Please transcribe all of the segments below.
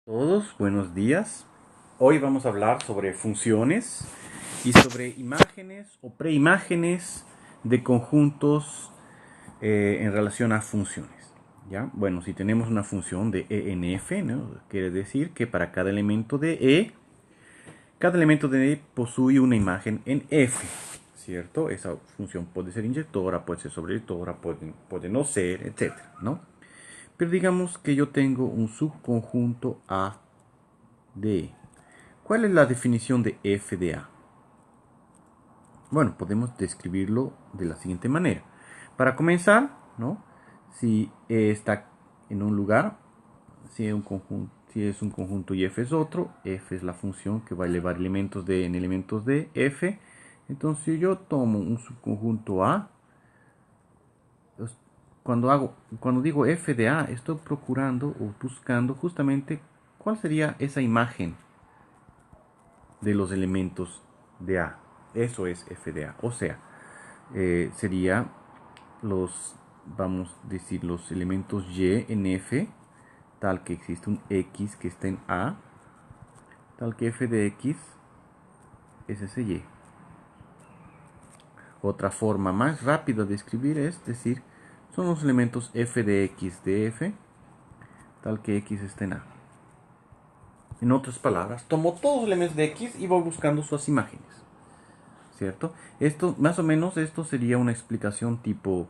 Todos, buenos días. Hoy vamos a hablar sobre funciones y sobre imágenes o preimágenes de conjuntos en relación a funciones. ¿Ya? Bueno, si tenemos una función de E en F, ¿no? Quiere decir que para cada elemento de E posee una imagen en F, ¿cierto? Esa función puede ser inyectora, puede ser sobreyectora, puede no ser, etcétera, ¿no? Pero digamos que yo tengo un subconjunto A de E. ¿Cuál es la definición de f de A? Bueno, podemos describirlo de la siguiente manera. Para comenzar, ¿no? Si E está en un lugar, si es un conjunto y f es otro, f es la función que va a elevar elementos de en elementos de f. Entonces, si yo tomo un subconjunto A, cuando digo f de A, estoy procurando o buscando justamente cuál sería esa imagen de los elementos de A. Eso es f de A. O sea, sería vamos a decir, los elementos y en f, tal que existe un x que está en A, tal que f de x es ese y. Otra forma más rápida de escribir es decir, son los elementos f de x de f, tal que x está en A. En otras palabras, tomo todos los elementos de x y voy buscando sus imágenes. ¿Cierto? Esto, más o menos, esto sería una explicación tipo,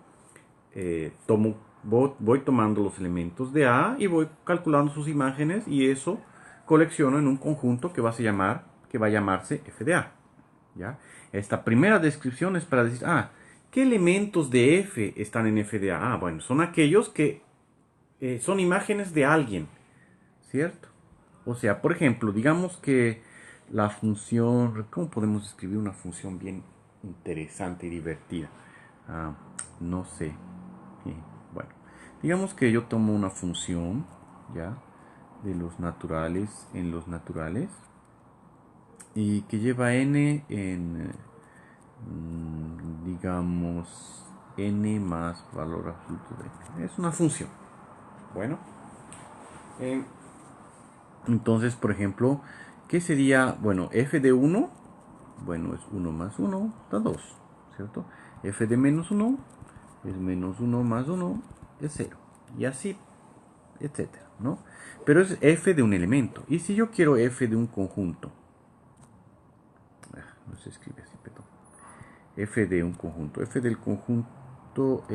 voy tomando los elementos de A y voy calculando sus imágenes y eso colecciono en un conjunto que va a llamarse f de A. ¿Ya? Esta primera descripción es para decir, ¿qué elementos de f están en f de A? Bueno, son aquellos que son imágenes de alguien, ¿cierto? O sea, por ejemplo, digamos que la función, ¿cómo podemos escribir una función bien interesante y divertida? Ah, no sé. Bueno, digamos que yo tomo una función, ¿ya? De los naturales en los naturales y que lleva n en, digamos, n más valor absoluto de n. Es una función. Bueno, eh, entonces, por ejemplo, ¿qué sería? Bueno, f de 1, bueno, es 1 más 1 da 2, ¿cierto? F de menos 1 es menos 1 más 1 es 0. Y así, etcétera, ¿no? Pero es f de un elemento. Y si yo quiero f de un conjunto, no se escribe así, perdón. F de un conjunto. F del conjunto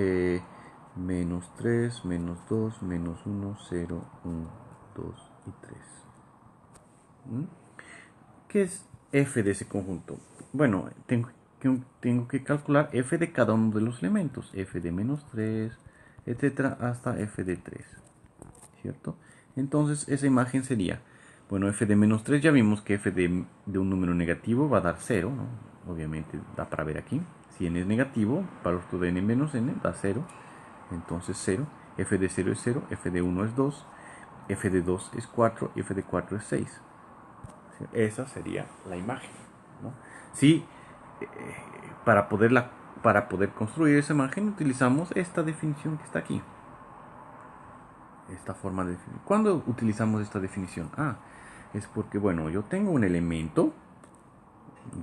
menos 3, menos 2, menos 1, 0, 1, 2 y 3. ¿Qué es f de ese conjunto? Bueno, tengo que calcular f de cada uno de los elementos. F de menos 3, etcétera, hasta f de 3. ¿Cierto? Entonces, esa imagen sería, bueno, f de menos 3, ya vimos que f de un número negativo va a dar 0, ¿no? Obviamente da para ver aquí. Si n es negativo, valor de n menos n da 0. Entonces 0. F de 0 es 0, f de 1 es 2, f de 2 es 4 y f de 4 es 6. Esa sería la imagen, ¿no? Si para poder construir esa imagen utilizamos esta definición que está aquí. Esta forma de definir. ¿Cuándo utilizamos esta definición? Es porque, bueno, yo tengo un elemento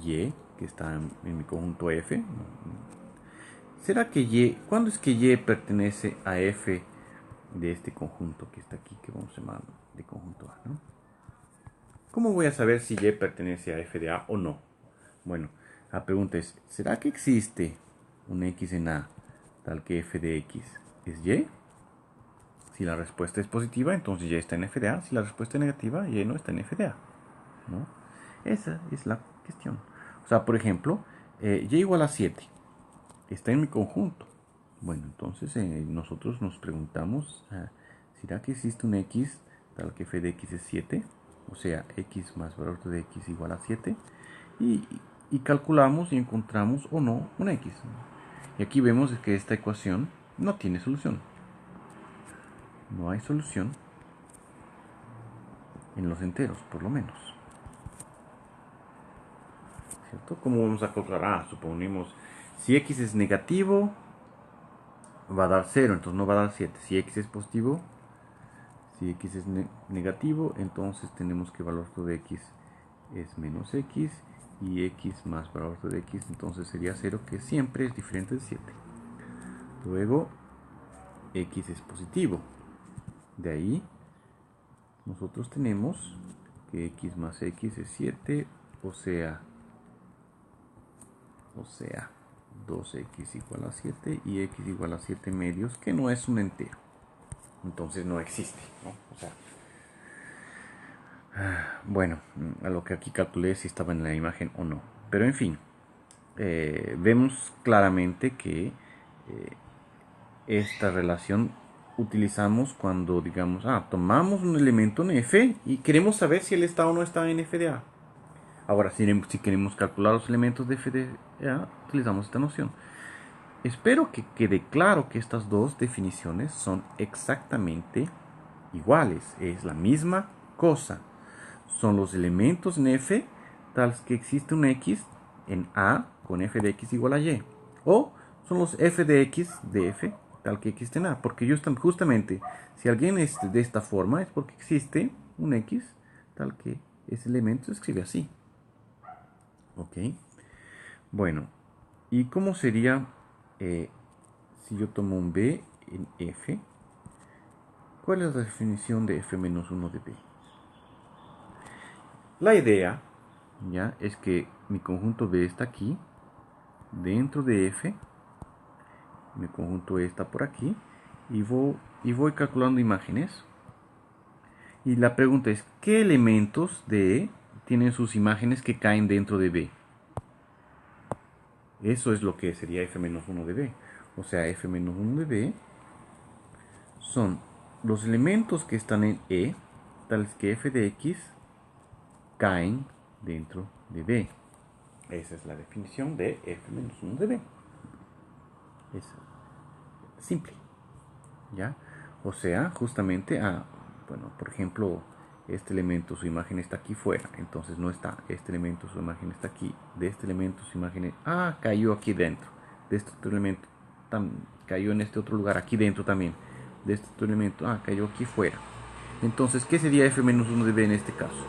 y que está en mi conjunto f. ¿Será que cuándo es que y pertenece a f de este conjunto que está aquí, que vamos a llamar de conjunto A, ¿no? ¿Cómo voy a saber si y pertenece a f de A o no? Bueno, la pregunta es, ¿será que existe un x en A tal que f de x es y? Si la respuesta es positiva, entonces y está en f de A. Si la respuesta es negativa, y no está en f de A, ¿no? Esa es la cuestión. O sea, por ejemplo, y igual a 7 está en mi conjunto. Bueno, entonces nosotros nos preguntamos, ¿será que existe un x tal que f de x es 7? O sea, x más valor de x igual a 7. Y calculamos y encontramos o no un x. Y aquí vemos que esta ecuación no tiene solución. No hay solución en los enteros, por lo menos. ¿Cierto? ¿Cómo vamos a calcular? Suponemos, si x es negativo, va a dar 0, entonces no va a dar 7. Si x es positivo, Si x es negativo, entonces tenemos que valor de x es menos x, y x más valor de x, entonces sería 0, que siempre es diferente de 7. Luego, x es positivo. De ahí, nosotros tenemos que x más x es 7, o sea 2x igual a 7 y x igual a 7 medios, que no es un entero. Entonces no existe, ¿no? O sea, bueno, a lo que aquí calculé si estaba en la imagen o no. Pero en fin, vemos claramente que esta relación utilizamos cuando, digamos, tomamos un elemento en f y queremos saber si él está o no está en f de a. Ahora, si queremos calcular los elementos de f de a, utilizamos esta noción. Espero que quede claro que estas dos definiciones son exactamente iguales. Es la misma cosa. Son los elementos en f tales que existe un x en a con f de x igual a y. O son los f de x de f tal que existe en a. Porque justamente, si alguien es de esta forma, es porque existe un x tal que ese elemento se escribe así. ¿Ok? Bueno, ¿y cómo sería si yo tomo un b en f? ¿Cuál es la definición de f menos 1 de b? La idea, ¿ya?, es que mi conjunto b está aquí, dentro de f, mi conjunto e está por aquí, y voy calculando imágenes. Y la pregunta es, ¿qué elementos de e tienen sus imágenes que caen dentro de b? Eso es lo que sería f menos 1 de b. O sea, f menos 1 de b son los elementos que están en e, tales que f de x caen dentro de b. Esa es la definición de f menos 1 de b. Es simple, ¿ya? O sea, justamente, bueno, por ejemplo, este elemento, su imagen está aquí fuera, entonces no está. Este elemento, su imagen está aquí. De este elemento, su imagen, cayó aquí dentro. De este otro elemento, cayó en este otro lugar, aquí dentro también. De este otro elemento, cayó aquí fuera. Entonces, ¿qué sería f menos 1 de b en este caso?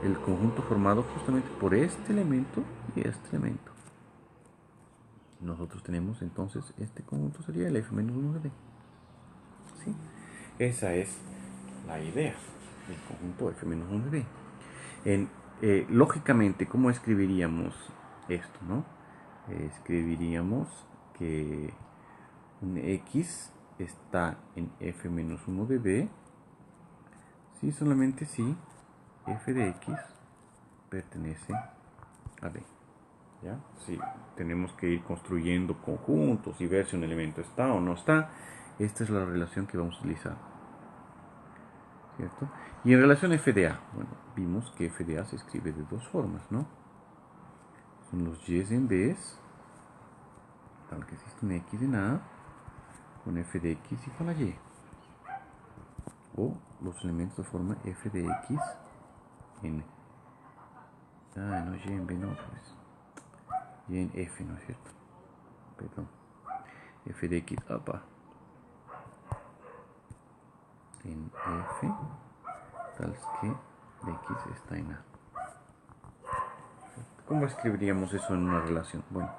El conjunto formado justamente por este elemento y este elemento. Nosotros tenemos entonces este conjunto sería el f menos 1 de b. ¿Sí? Esa es la idea del conjunto f menos 1 de b. Lógicamente, ¿cómo escribiríamos esto, no? Escribiríamos que un x está en f menos 1 de b si solamente si f de x pertenece a b. ¿Ya? Si tenemos que ir construyendo conjuntos y ver si un elemento está o no está, esta es la relación que vamos a utilizar, ¿cierto? Y en relación a f de a, bueno, vimos que f de a se escribe de dos formas, ¿no? Son los y en b, tal que existe un x en a con f de x igual a y, o los elementos de forma f de x en no, y en b no, pues y en f, ¿no es cierto? Perdón, f de x en f tal que x está en a. ¿Cómo escribiríamos eso en una relación? Bueno,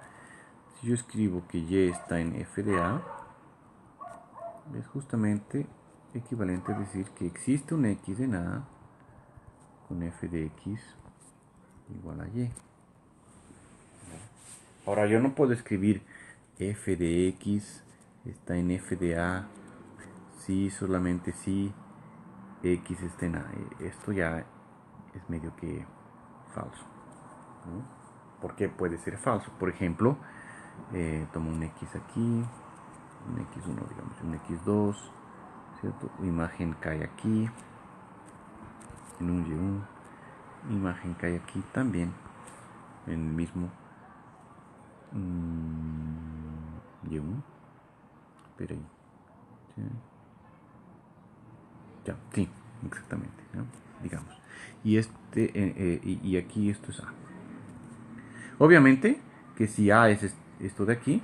si yo escribo que y está en f de a, es justamente equivalente a decir que existe un x en a con f de x igual a y. Ahora yo no puedo escribir f de x está en f de a si solamente si x está en a. Esto ya es medio que falso, ¿no? ¿Por qué puede ser falso? Por ejemplo, tomo un x aquí, un x1, digamos, un x2, ¿cierto? Imagen cae aquí, en un y1, imagen cae aquí también, en el mismo y1, pero ahí, ¿sí? Ya, sí, exactamente, ¿no? Digamos. Y y aquí esto es a. Obviamente que si a es esto de aquí,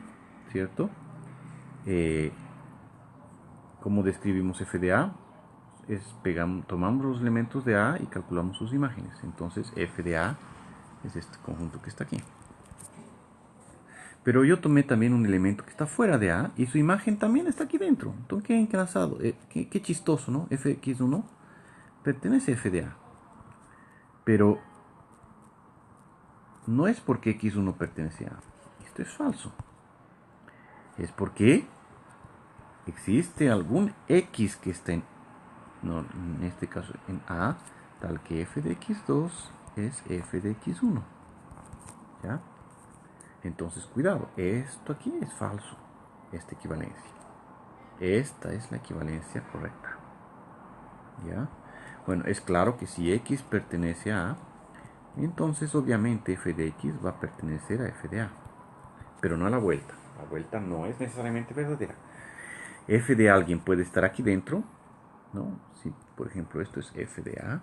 ¿cierto? ¿Cómo describimos f de a? tomamos los elementos de A y calculamos sus imágenes. Entonces f de A es este conjunto que está aquí. Pero yo tomé también un elemento que está fuera de A y su imagen también está aquí dentro. Entonces, qué engrasado, qué chistoso, ¿no? Fx1 pertenece a f de A. Pero no es porque x1 pertenece a A. Esto es falso. Es porque existe algún x que está en este caso en A, tal que f de x2 es f de x1. ¿Ya? Entonces, cuidado, esto aquí es falso, esta equivalencia. Esta es la equivalencia correcta. ¿Ya? Bueno, es claro que si x pertenece a A, entonces obviamente f de x va a pertenecer a f de A. Pero no a la vuelta. La vuelta no es necesariamente verdadera. F de alguien puede estar aquí dentro, ¿no? Si, por ejemplo, esto es f de A,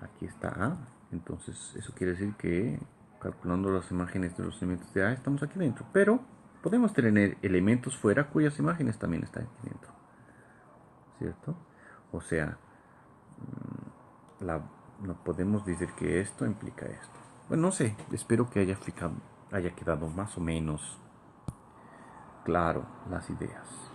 aquí está A, entonces eso quiere decir que calculando las imágenes de los elementos de A estamos aquí dentro. Pero podemos tener elementos fuera cuyas imágenes también están aquí dentro, ¿cierto? O sea, no podemos decir que esto implica esto. Bueno, no sé, espero que haya quedado más o menos claro las ideas.